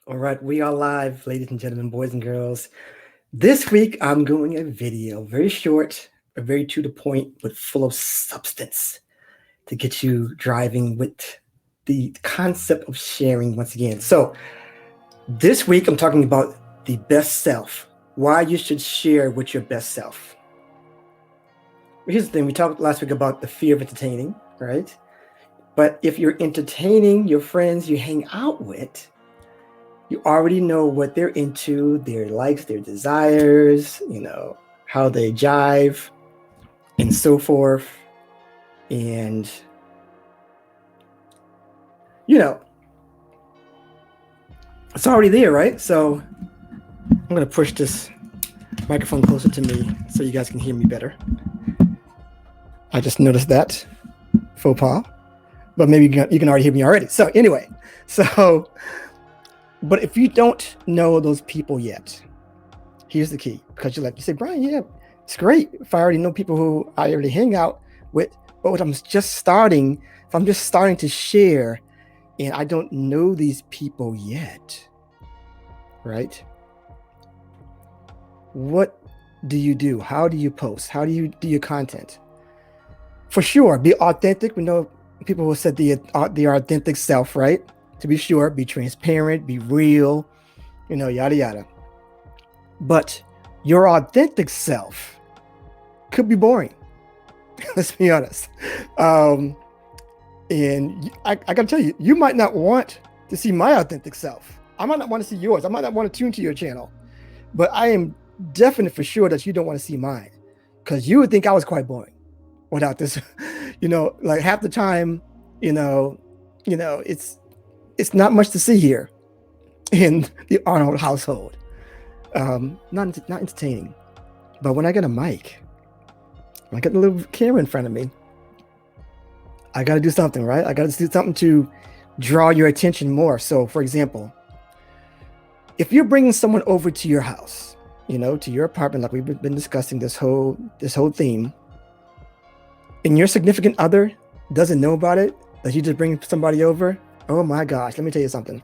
All right, we are live, ladies and gentlemen, boys and girls. This week, I'm doing a video, very short, but very to the point, but full of substance to get you driving with the concept of sharing once again. So, this week, I'm talking about the best self, why you should share with your best self. Here's the thing, we talked last week about the fear of entertaining, right? But if you're entertaining your friends you hang out with, you already know what they're into, their likes, their desires, how they jive, and so forth. And, you know, it's already there, right? So I'm going to push this microphone closer to me so you guys can hear me better. I just noticed that faux pas, but maybe you can already hear me already. So, anyway, but if you don't know those people yet, here's the key. Because you say, Brian, yeah, it's great if I already know people who I already hang out with. But if I'm just starting to share and I don't know these people yet, right? What do you do? How do you post? How do you do your content? For sure, be authentic. We know people who said the authentic self, right? To be sure, be transparent, be real, yada yada. But your authentic self could be boring. Let's be honest. And I gotta tell you, you might not want to see my authentic self. I might not want to see yours. I might not want to tune to your channel. But I am definite for sure that you don't want to see mine. Because you would think I was quite boring without this. Like half the time, it's not much to see here in the Arnold household. Not entertaining. But when I get a mic, when I get a little camera in front of me, I got to do something, right? I got to do something to draw your attention more. So, for example, if you're bringing someone over to your house, to your apartment, like we've been discussing this whole theme, and your significant other doesn't know about it, that you just bring somebody over, oh my gosh, let me tell you something.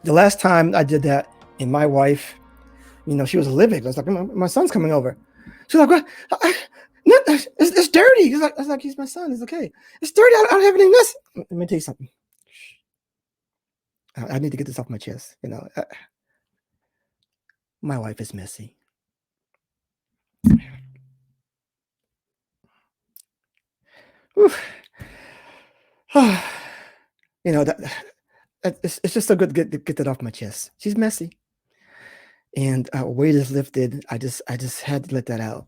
The last time I did that, and my wife, she was livid. I was like, my son's coming over. She's like, what? It's dirty. I was like, he's my son. It's okay. It's dirty. I don't have anything this. Let me tell you something. I need to get this off my chest. My wife is messy. That it's just so good to get that off my chest. She's messy, and weight is lifted. I just had to let that out.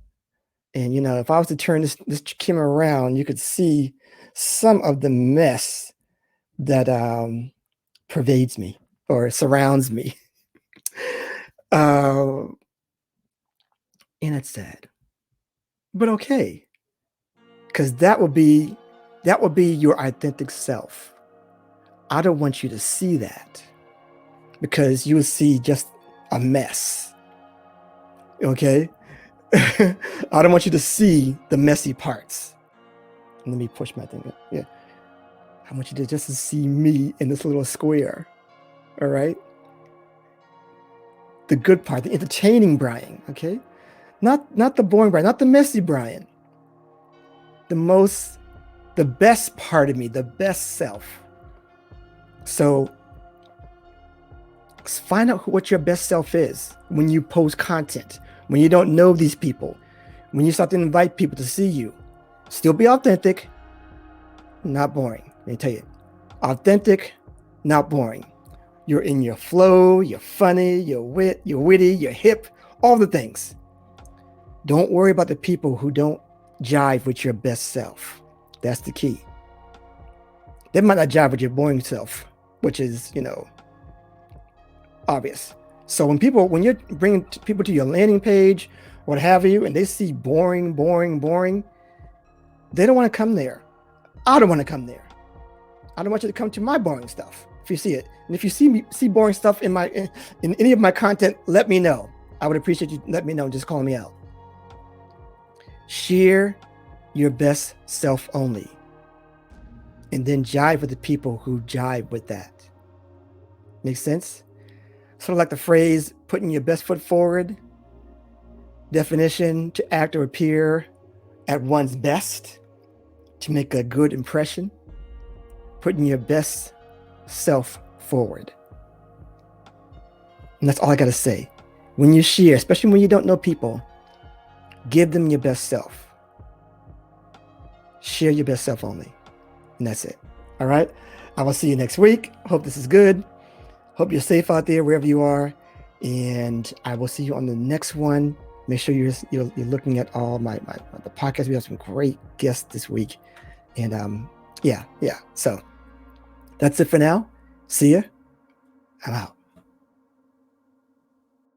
And if I was to turn this camera around, you could see some of the mess that pervades me or surrounds me. And it's sad, but okay, because that would be your authentic self. I don't want you to see that, because you will see just a mess. Okay. I don't want you to see the messy parts. Let me push my thing. Yeah. I want you to just see me in this little square. All right. The good part, the entertaining Brian. Okay. Not the boring Brian, not the messy Brian. The best part of me, the best self. So find out what your best self is when you post content, when you don't know these people, when you start to invite people to see you. Still be authentic, not boring. Let me tell you, authentic, not boring. You're in your flow, you're funny, you're witty, you're hip, all the things. Don't worry about the people who don't jive with your best self. That's the key. They might not jive with your boring self, which is, obvious. So when you're bringing people to your landing page, what have you, and they see boring, they don't want to come there. I don't want to come there. I don't want you to come to my boring stuff if you see it. And if you see boring stuff in any of my content, let me know. I would appreciate you let me know. Just call me out. Share your best self only, and then jive with the people who jive with that. Makes sense? sort of like the phrase, putting your best foot forward. Definition, to act or appear at one's best, to make a good impression, putting your best self forward. And that's all I got to say. When you share, especially when you don't know people, give them your best self. Share your best self only. And that's it. All right. I will see you next week. Hope this is good. Hope you're safe out there wherever you are. And I will see you on the next one. Make sure you're looking at all the podcasts. We have some great guests this week. And yeah. So that's it for now. See ya. I'm out.